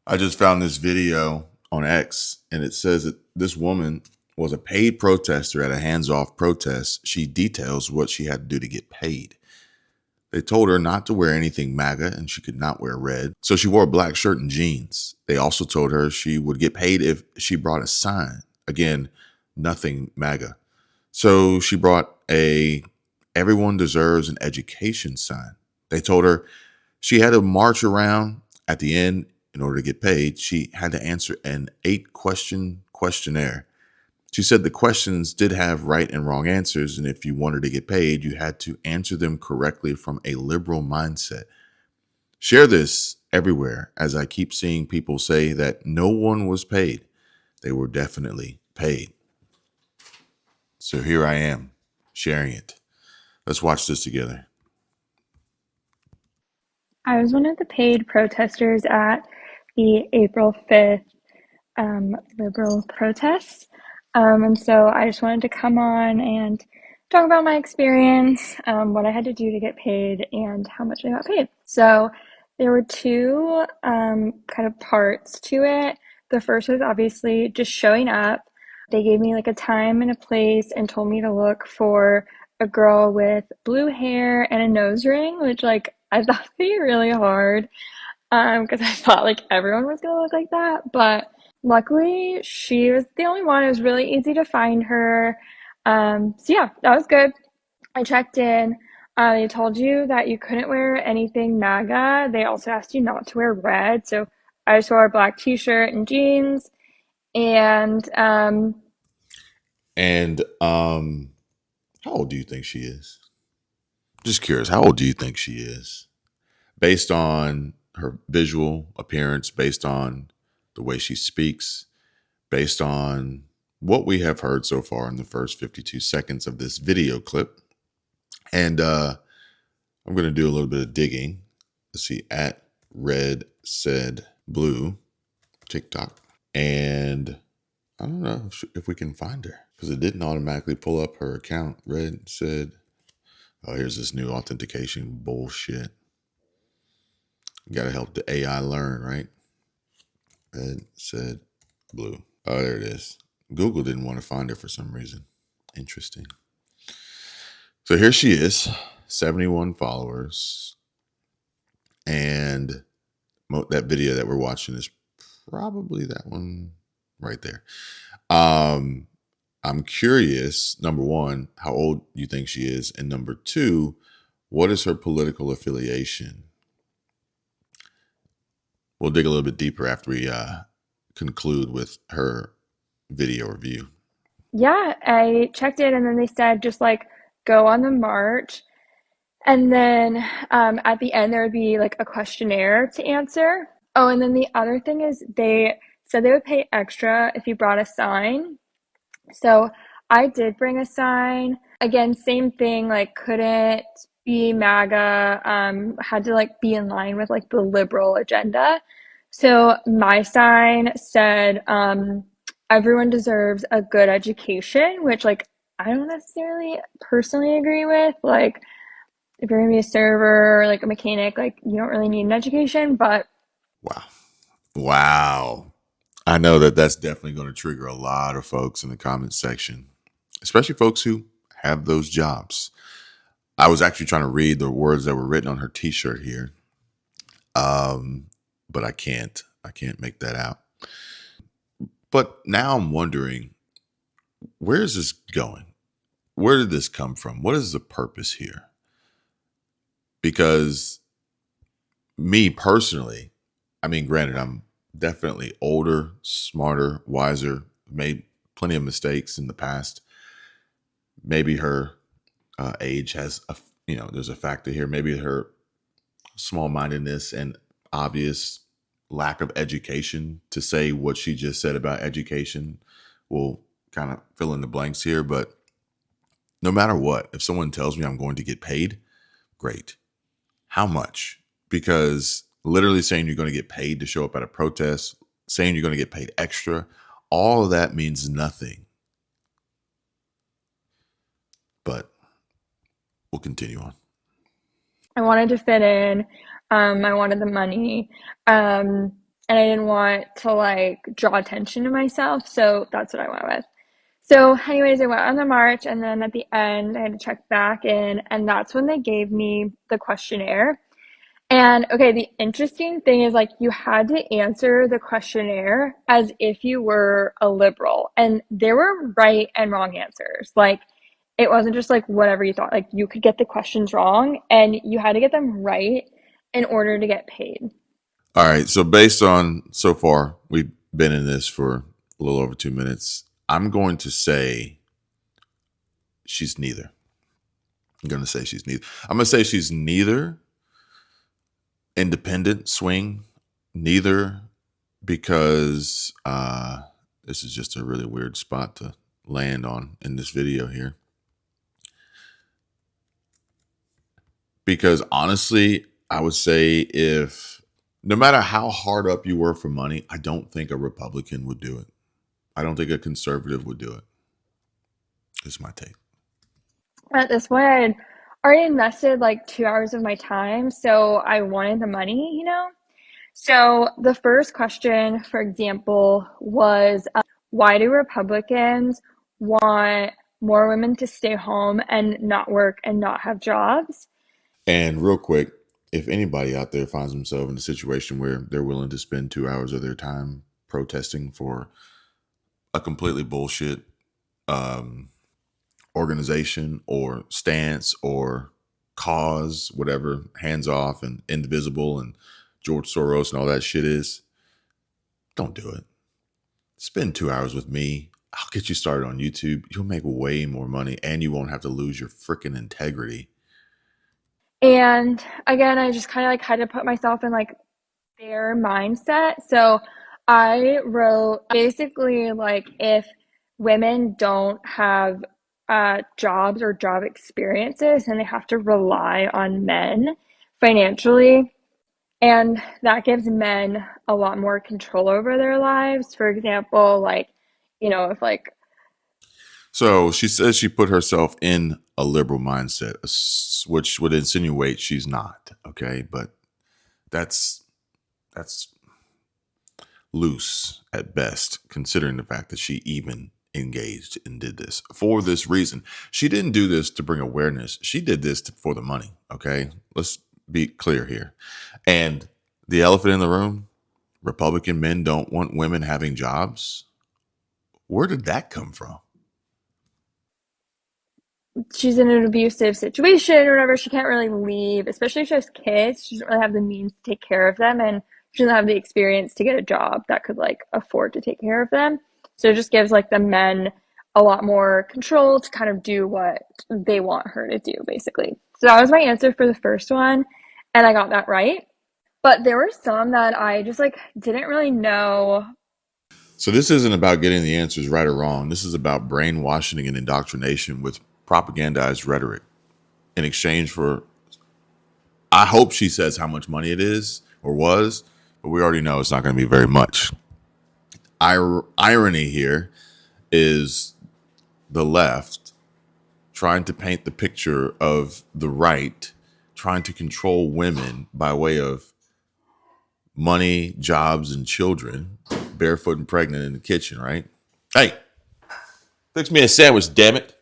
I just found this video on X, and it says that this woman was a paid protester at a hands off protest. She details what she had to do to get paid. They told her not to wear anything MAGA and she could not wear red. So she wore a black shirt and jeans. They also told her she would get paid if she brought a sign. Again, nothing MAGA. So she brought a "Everyone deserves an education" sign. They told her she had to march around at the end in order to get paid. She had to answer an 8-question questionnaire. She said the questions did have right and wrong answers, and if you wanted to get paid, you had to answer them correctly from a liberal mindset. Share this everywhere, as I keep seeing people say that no one was paid. They were definitely paid. So here I am, sharing it. Let's watch this together. I was one of the paid protesters at the April 5th liberal protests. And so I just wanted to come on and talk about my experience, what I had to do to get paid, and how much I got paid. So there were two kind of parts to it. The first was obviously just showing up. They gave me like a time and a place and told me to look for a girl with blue hair and a nose ring, which like I thought would be really hard because I thought like everyone was gonna look like that. But luckily, she was the only one. It was really easy to find her. So yeah, that was good. I checked in. They told you that you couldn't wear anything MAGA. They also asked you not to wear red. So I just wore a black t-shirt and jeans. And And how old do you think she is? Just curious, how old do you think she is? Based on her visual appearance, based on the way she speaks, based on what we have heard so far in the first 52 seconds of this video clip. And I'm going to do a little bit of digging. Let's see, at Red Said Blue, TikTok. And I don't know if we can find her because it didn't automatically pull up her account. Red Said, oh, here's this new authentication bullshit. You got to help the AI learn, right? Red Said Blue. Oh, there it is. Google didn't want to find her for some reason. Interesting. So here she is, 71 followers. And that video that we're watching is probably that one right there. I'm curious, number one, how old you think she is? And number two, what is her political affiliation? We'll dig a little bit deeper after we conclude with her video review. yeah, I checked in, and then they said just like go on the march. And then at the end, there would be like a questionnaire to answer. Oh, and then the other thing is they said they would pay extra if you brought a sign. So I did bring a sign. Again, same thing, like couldn't be MAGA, had to like be in line with like the liberal agenda. So my sign said, everyone deserves a good education, which like I don't necessarily personally agree with. Like if you're gonna be a server or like a mechanic, like you don't really need an education, but Wow. Wow. I know that that's definitely going to trigger a lot of folks in the comment section, especially folks who have those jobs. I was actually trying to read the words that were written on her t-shirt here. But I can't. I can't make that out. But now I'm wondering, where is this going? Where did this come from? What is the purpose here? Because me personally, I mean, granted, I'm definitely older, smarter, wiser, made plenty of mistakes in the past. Maybe her age has there's a factor here. Maybe her small-mindedness and obvious lack of education to say what she just said about education will kind of fill in the blanks here. But no matter what, if someone tells me I'm going to get paid, great. How much? Because literally saying you're going to get paid to show up at a protest, saying you're going to get paid extra, all of that means nothing. But we'll continue on. I wanted to fit in. I wanted the money. Um, and I didn't want to like draw attention to myself, so that's what I went with. So anyways, I went on the march, and then at the end I had to check back in, and that's when they gave me the questionnaire. And okay, the interesting thing is like you had to answer the questionnaire as if you were a liberal, and there were right and wrong answers. Like it wasn't just like whatever you thought. Like you could get the questions wrong and you had to get them right in order to get paid. All right. So based on so far, we've been in this for a little over 2 minutes. I'm going to say she's neither. I'm going to say she's neither. I'm going to say she's neither independent swing, neither because this is just a really weird spot to land on in this video here. Because honestly, I would say if no matter how hard up you were for money, I don't think a Republican would do it. I don't think a conservative would do it. It's my take. At this point, I had already invested like 2 hours of my time, so I wanted the money, you know? So the first question, for example, was why do Republicans want more women to stay home and not work and not have jobs? And real quick, if anybody out there finds themselves in a situation where they're willing to spend 2 hours of their time protesting for a completely bullshit um, organization or stance or cause, whatever, hands off and indivisible and George Soros and all that shit is, don't do it. Spend 2 hours with me. I'll get you started on YouTube. You'll make way more money and you won't have to lose your freaking integrity. And again, I just kind of like had to put myself in like their mindset. So I wrote basically like if women don't have jobs or job experiences and they have to rely on men financially, and that gives men a lot more control over their lives. For example, like, you know, if like So she says she put herself in a liberal mindset, which would insinuate she's not. Okay, but that's loose at best, considering the fact that she even engaged and did this for this reason. She didn't do this to bring awareness. She did this for the money. Okay, let's be clear here. And the elephant in the room: Republican men don't want women having jobs. Where did that come from? she's in an abusive situation or whatever, she can't really leave, especially if she has kids. She doesn't really have the means to take care of them, and she doesn't have the experience to get a job that could like afford to take care of them. So it just gives like the men a lot more control to kind of do what they want her to do, basically. So that was my answer for the first one, and I got that right. But there were some that I just like didn't really know. So this isn't about getting the answers right or wrong. This is about brainwashing and indoctrination with propagandized rhetoric in exchange for, I hope she says how much money it is or was, but we already know it's not going to be very much. Irony here is the left trying to paint the picture of the right trying to control women by way of money, jobs, and children, barefoot and pregnant in the kitchen, right? Hey, fix me a sandwich, damn it.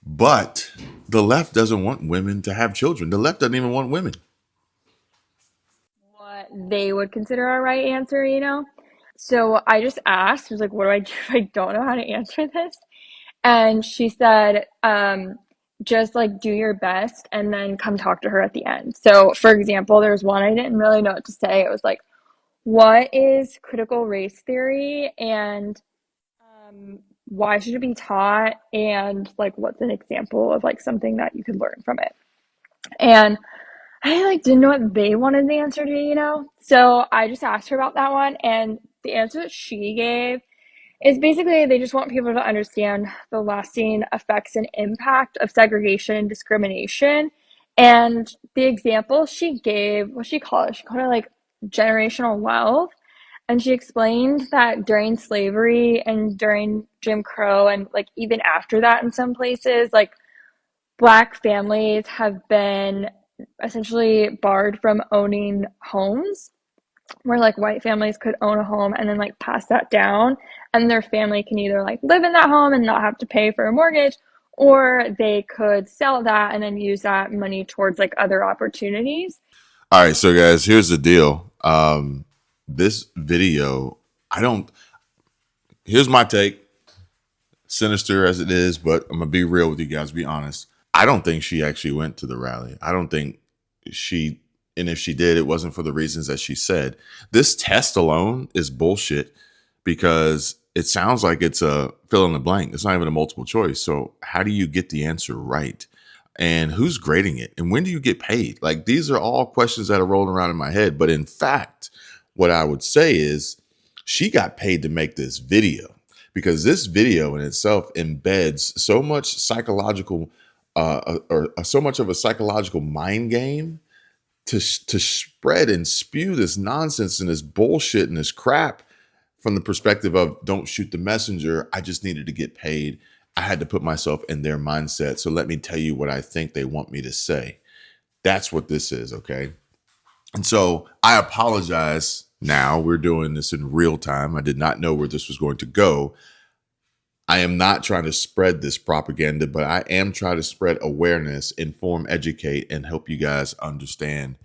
But the left doesn't want women to have children. The left doesn't even want women. What they would consider our right answer, you know? So I just asked, I was like, what do I do if I don't know how to answer this? And she said, just like do your best and then come talk to her at the end. So, for example, there's one I didn't really know what to say. It was like, what is critical race theory and why should it be taught? And like, what's an example of like something that you could learn from it? And I like didn't know what they wanted the answer to, you know? So I just asked her about that one, and the answer that she gave is basically they just want people to understand the lasting effects and impact of segregation and discrimination. And the example she gave, what she called it? She called it like generational wealth. And she explained that during slavery and during Jim Crow and like even after that in some places, like Black families have been essentially barred from owning homes, where like white families could own a home and then like pass that down, and their family can either like live in that home and not have to pay for a mortgage, or they could sell that and then use that money towards like other opportunities. All right, so guys, here's the deal. This video, I don't. Here's my take, sinister as it is, but I'm gonna be real with you guys. Be honest. I don't think she actually went to the rally. I don't think she, and if she did, it wasn't for the reasons that she said. This test alone is bullshit because it sounds like it's a fill in the blank. It's not even a multiple choice. So how do you get the answer right? And who's grading it? And when do you get paid? Like, these are all questions that are rolling around in my head. But in fact, what I would say is she got paid to make this video, because this video in itself embeds so much psychological or so much of a psychological mind game to spread and spew this nonsense and this bullshit and this crap from the perspective of don't shoot the messenger. I just needed to get paid. I had to put myself in their mindset. So let me tell you what I think they want me to say. That's what this is, okay? And so I apologize now. We're doing this in real time. I did not know where this was going to go. I am not trying to spread this propaganda, but I am trying to spread awareness, inform, educate, and help you guys understand,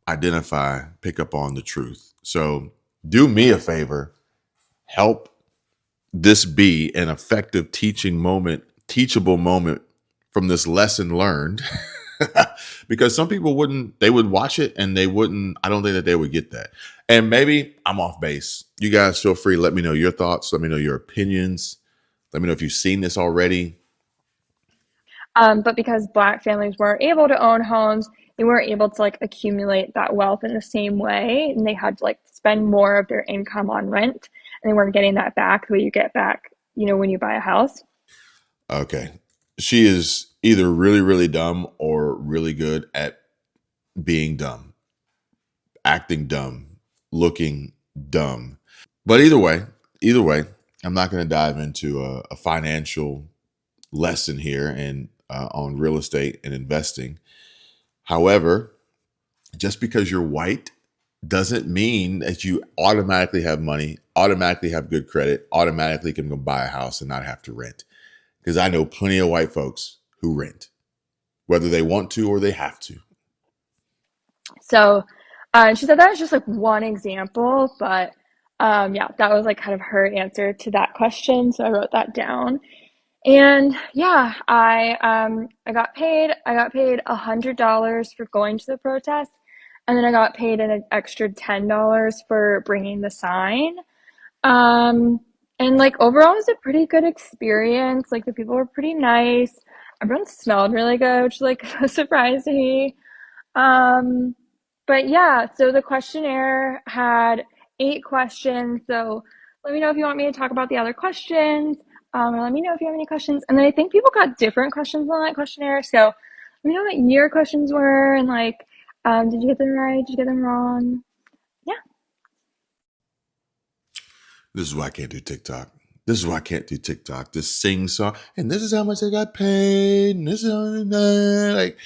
identify, pick up on the truth. So do me a favor, help this be an effective teaching moment, teachable moment from this lesson learned. Because some people they would watch it and they wouldn't, I don't think that they would get that. And maybe I'm off base. You guys feel free. Let me know your thoughts. Let me know your opinions. Let me know if you've seen this already. But because Black families weren't able to own homes, they weren't able to like accumulate that wealth in the same way, and they had to like spend more of their income on rent, and they weren't getting that back the way you get back, when you buy a house. Okay. She is either really, really dumb or really good at being dumb, acting dumb, looking dumb. But either way, I'm not going to dive into a financial lesson here and on real estate and investing. However, just because you're white doesn't mean that you automatically have money, automatically have good credit, automatically can go buy a house and not have to rent. Because I know plenty of white folks who rent, whether they want to or they have to. So she said that was just like one example, but yeah, that was like kind of her answer to that question. So I wrote that down. And yeah, I got paid. I got paid $100 for going to the protest, and then I got paid an extra $10 for bringing the sign. Um, and like overall, it was a pretty good experience. Like the people were pretty nice. Everyone smelled really good, which is like a surprise to me. Um, but yeah, so the questionnaire had 8 questions. So let me know if you want me to talk about the other questions. Or let me know if you have any questions. And then I think people got different questions on that questionnaire. So let me know what your questions were, and like, did you get them right? Did you get them wrong? Yeah. This is why I can't do TikTok. This is why I can't do TikTok. This sing song, and this is how much I got paid, and this is like,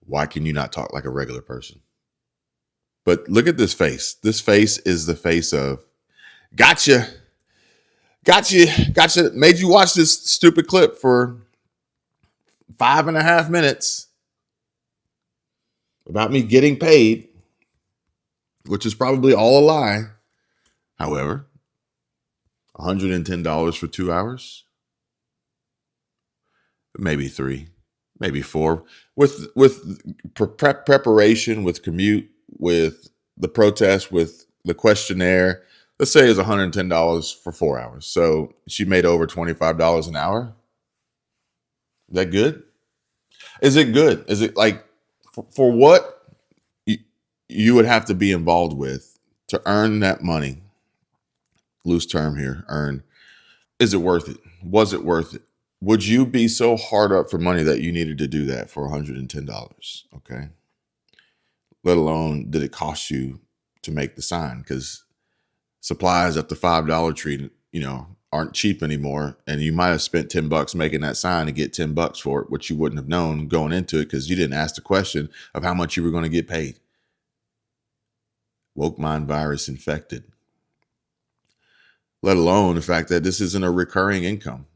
why can you not talk like a regular person? But look at this face. This face is the face of gotcha, gotcha. Made you watch this stupid clip for 5.5 minutes about me getting paid, which is probably all a lie. However, $110 for 2 hours, maybe 3, maybe 4, with preparation, with commute, with the protest, with the questionnaire. Let's say it's $110 for 4 hours. So she made over $25 an hour. Is that good? Is it good? Is it like for what you would have to be involved with to earn that money? Loose term here, earn. Is it worth it? Was it worth it? Would you be so hard up for money that you needed to do that for $110? Okay. Let alone did it cost you to make the sign? Because supplies at the $5 tree, aren't cheap anymore, and you might have spent $10 making that sign to get $10 for it, which you wouldn't have known going into it because you didn't ask the question of how much you were going to get paid. Woke mind virus infected. Let alone the fact that this isn't a recurring income.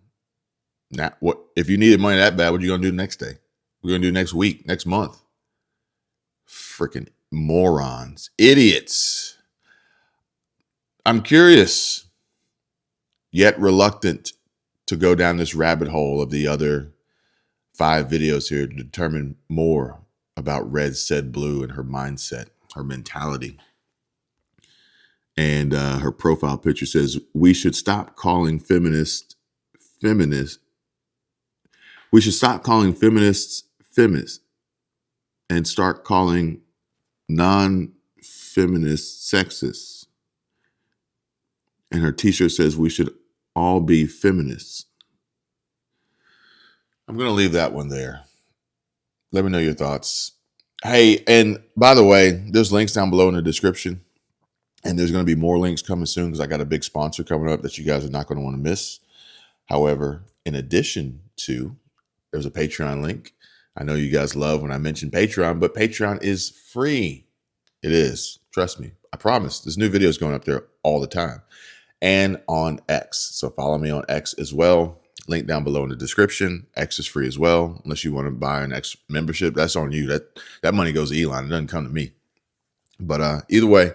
Now, what if you needed money that bad? What are you going to do the next day? We're going to do next week, next month. Freaking morons, idiots. I'm curious, yet reluctant to go down this rabbit hole of the other 5 videos here to determine more about Red Said Blue and her mindset, her mentality. And her profile picture says, we should stop calling feminists. We should stop calling feminists and start calling non-feminists sexist. And her t-shirt says we should all be feminists. I'm going to leave that one there. Let me know your thoughts. Hey, and by the way, there's links down below in the description. And there's going to be more links coming soon because I got a big sponsor coming up that you guys are not going to want to miss. However, in addition to, there's a Patreon link. I know you guys love when I mention Patreon, but Patreon is free. It is. Trust me. I promise. There's new videos going up there all the time. And on X. So follow me on X as well. Link down below in the description. X is free as well. Unless you want to buy an X membership, that's on you. That money goes to Elon. It doesn't come to me. But either way,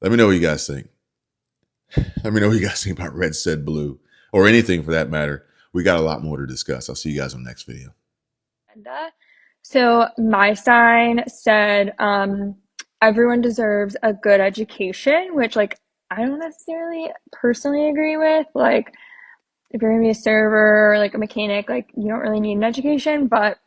let me know what you guys think. Let me know what you guys think about Red Said Blue or anything for that matter. We got a lot more to discuss. I'll see you guys on the next video. So my sign said, everyone deserves a good education, which like I don't necessarily personally agree with. Like if you're gonna be a server or like a mechanic, like you don't really need an education, but